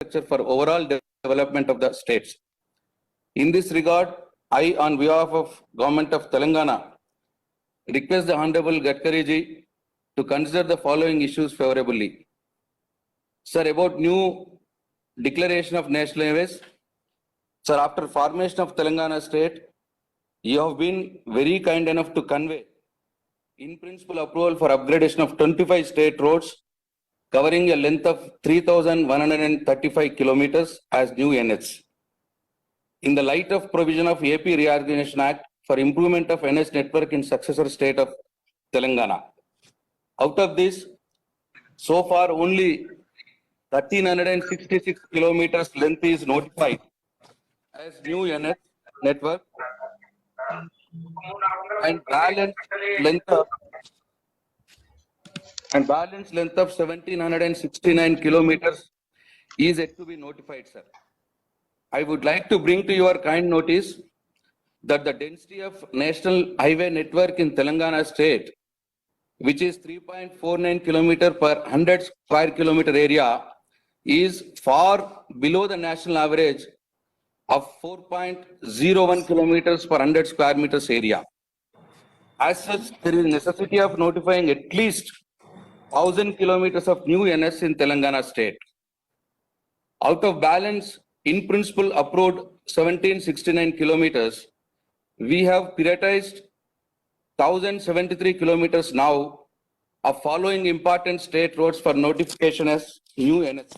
for overall development of the states. In this regard, I, on behalf of Government of Telangana, request the Honorable Gadkari ji to consider the following issues favorably. Sir, about new declaration of national highways. Sir, after formation of Telangana state, you have been very kind enough to convey in principle approval for upgradation of 25 state roads covering a length of 3,135 kilometers as new NH. In the light of provision of AP Reorganization Act for improvement of NH network in successor state of Telangana. Out of this, so far only 1,366 kilometers length is notified as new NH network, and balance length of 1,769 kilometers is yet to be notified, sir. I would like to bring to your kind notice that the density of national highway network in Telangana state, which is 3.49 kilometer per 100 square kilometer area, is far below the national average of 4.01 kilometers per 100 square meters area. As such, there is necessity of notifying at least 1,000 kilometers of new NS in Telangana state. Out of balance, in principle approved 1,769 kilometers, we have prioritized 1,073 kilometers now of following important state roads for notification as new NS.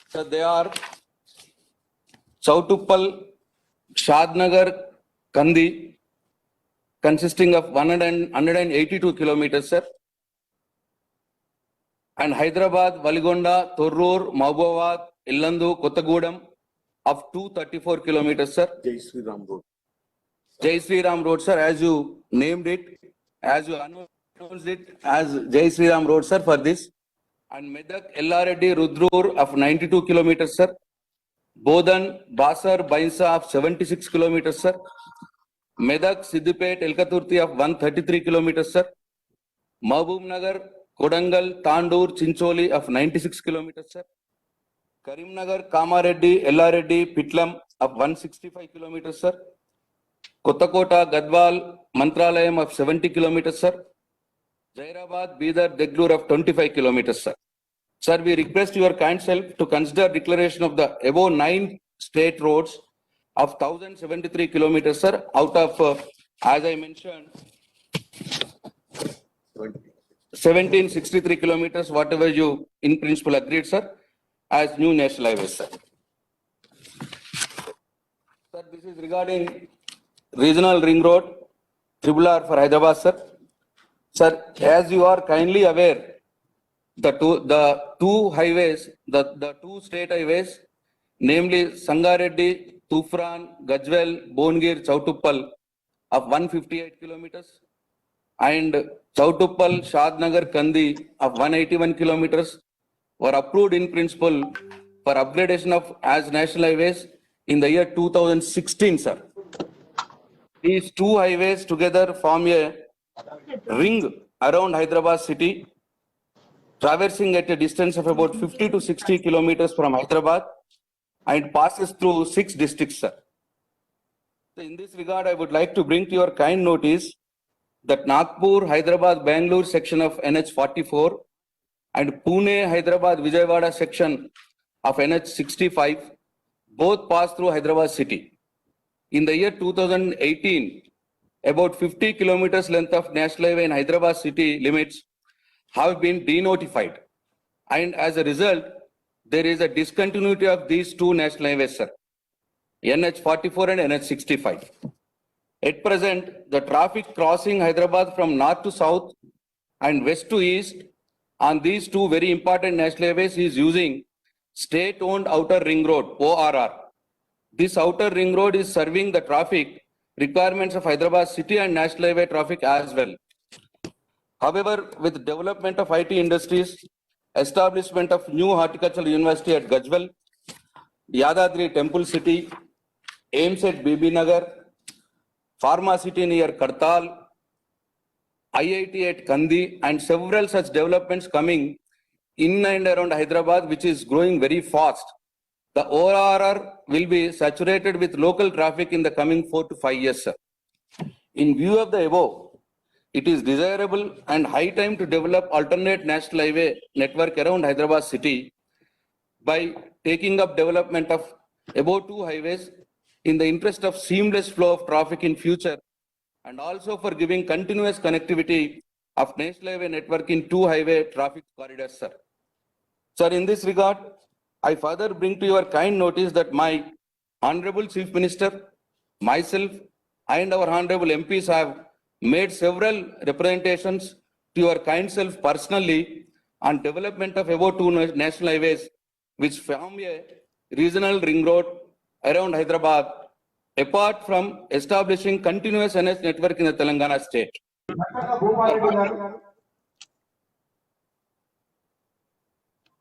So they are Chautuppal, Shadnagar, Kandi, consisting of 182 kilometers, sir. And Hyderabad, Valigonda, Torrur, Mahbubabad, Illandu, Kottagudem of 234 kilometers, sir. Jai Sri Ram Road. Jai Sri Ram Road, sir, as you named it, as you announced it as Jai Sri Ram Road, sir, for this. And Medak, Ellaredi, Rudrur of 92 kilometers, sir. Bodan, Basar, Bainsa of 76 kilometers, sir. Medak, Siddipet, Elkaturti of 133 kilometers, sir. Mahbub Nagar, Kodangal, Tandur, Chincholi of 96 kilometers, sir. Karimnagar, Kamareddy, Ellaredi, Pitlam of 165 kilometers, sir. Kottakota, Gadwal, Mantralayam of 70 kilometers, sir. Jairabad, Bidar, Deglur of 25 kilometers, sir. Sir, we request your kind self to consider declaration of the above 9 state roads of 1,073 kilometers, sir, out of, as I mentioned, 1,763 kilometers, whatever you in principle agreed, sir, as new national highways, sir. Sir, this is regarding regional ring road, R for Hyderabad, sir. Sir, as you are kindly aware, the two highways, the two state highways, namely Sangareddy, Tufran, Gajwel, Bongir, Chautuppal of 158 kilometers and Chautuppal, Shadnagar, Kandi of 181 kilometers were approved in principle for upgradation of as national highways in the year 2016, sir. These two highways together form a ring around Hyderabad city, traversing at a distance of about 50 to 60 kilometers from Hyderabad and passes through 6 districts, sir. So in this regard, I would like to bring to your kind notice that Nagpur, Hyderabad, Bangalore section of NH 44 and Pune, Hyderabad, Vijayawada section of NH 65 both pass through Hyderabad city. In the year 2018, about 50 kilometers length of national highway in Hyderabad city limits have been denotified. And as a result, there is a discontinuity of these two national highways, sir, NH 44 and NH 65. At present, the traffic crossing Hyderabad from north to south and west to east on these two very important national highways is using state-owned outer ring road, ORR. This outer ring road is serving the traffic requirements of Hyderabad city and national highway traffic as well. However, with development of IT industries, establishment of new horticultural university at Gajwel, Yadadri Temple City, AIMS at BB Nagar, Pharma City near Kartal, IIT at Kandi, and several such developments coming, in and around Hyderabad, which is growing very fast. The ORR will be saturated with local traffic in the coming 4 to 5 years, sir. In view of the above, it is desirable and high time to develop alternate national highway network around Hyderabad city by taking up development of above 2 highways in the interest of seamless flow of traffic in future and also for giving continuous connectivity of national highway network in 2 highway traffic corridors, sir. Sir, in this regard, I further bring to your kind notice that my Honorable Chief Minister, myself, and our Honorable MPs have made several representations to your kind self personally on development of above 2 national highways, which form a regional ring road around Hyderabad, apart from establishing continuous NS network in the Telangana state.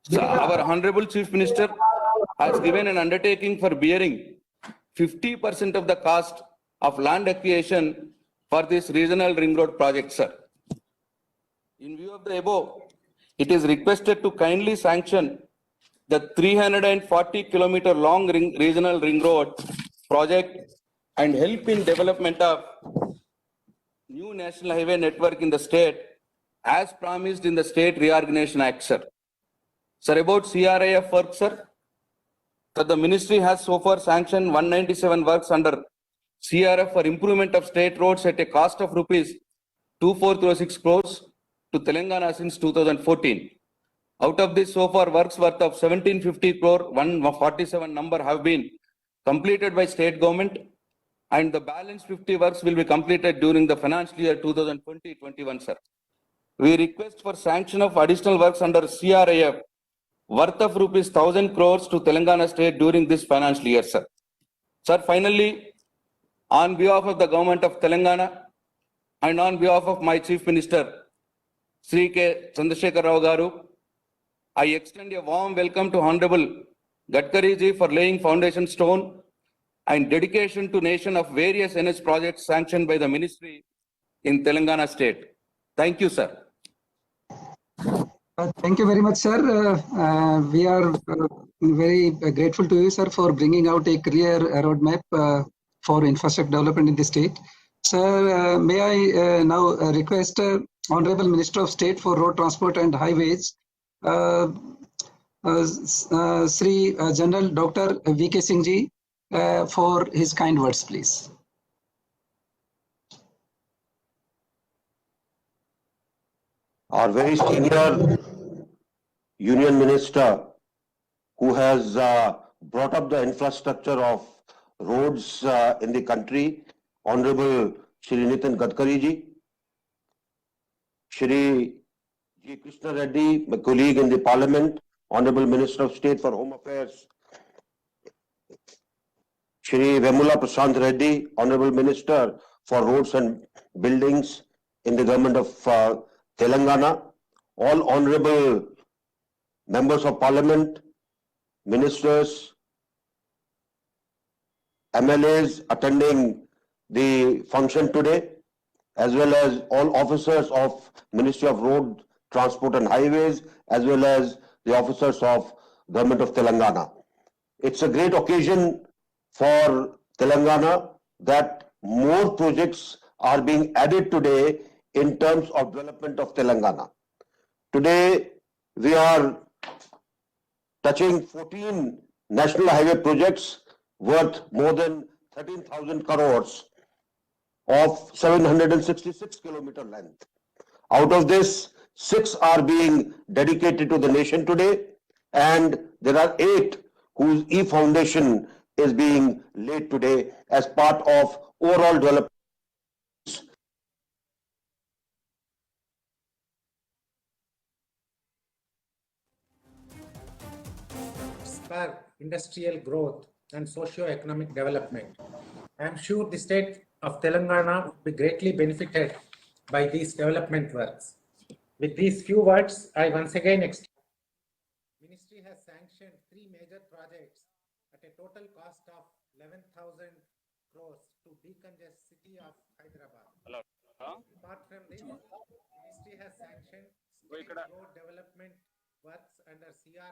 So our Honorable Chief Minister has given an undertaking for bearing 50% of the cost of land acquisition for this regional ring road project, sir. In view of the above, it is requested to kindly sanction the 340-kilometer long regional ring road project and help in development of new national highway network in the state as promised in the State Reorganization Act, sir. Sir, about CRIF work, sir, that the ministry has so far sanctioned 197 works under CRF for improvement of state roads at a cost of rupees 2406 crores to Telangana since 2014. Out of this, so far works worth of 1750 crore, 147 number have been completed by state government, and the balance 50 works will be completed during the financial year 2020-21, sir. We request for sanction of additional works under CRIF worth of rupees 1000 crores to Telangana state during this financial year, sir. Sir, finally, on behalf of the government of Telangana and on behalf of my Chief Minister, Sri K. Chandrasekhar Rao Garu, I extend a warm welcome to Honorable Gadkari ji for laying foundation stone and dedication to nation of various NH projects sanctioned by the ministry in Telangana state. Thank you, sir. Thank you very much, sir. We are very grateful to you, sir, for bringing out a clear roadmap for infrastructure development in the state. Sir, may I now request Honorable Minister of State for Road Transport and Highways, Sri General Dr. V.K. Singh ji, for his kind words, please. Our very senior Union Minister who has brought up the infrastructure of roads in the country, Honorable Shri Nitin Gadkari ji, Shri G. Krishna Reddy, my colleague in the Parliament, Honorable Minister of State for Home Affairs, Shri Vemula Prashant Reddy, Honorable Minister for Roads and Buildings in the Government of Telangana, all honorable members of Parliament, ministers, MLAs attending the function today, as well as all officers of Ministry of Road, Transport and Highways, as well as the officers of Government of Telangana. It's a great occasion for Telangana that more projects are being added today in terms of development of Telangana. Today, we are touching 14 national highway projects worth more than 13,000 crores of 766 kilometer length. Out of this, 6 are being dedicated to the nation today, and there are 8 whose e-foundation is being laid today as part of overall development. Spur industrial growth and socio-economic development. I am sure the state of Telangana will be greatly benefited by these development works. With these few words, I once again extend. Ministry has sanctioned 3 major projects at a total cost of 11,000 crores to decongest city of Hyderabad. Apart from this, Ministry has sanctioned state road development works under CRI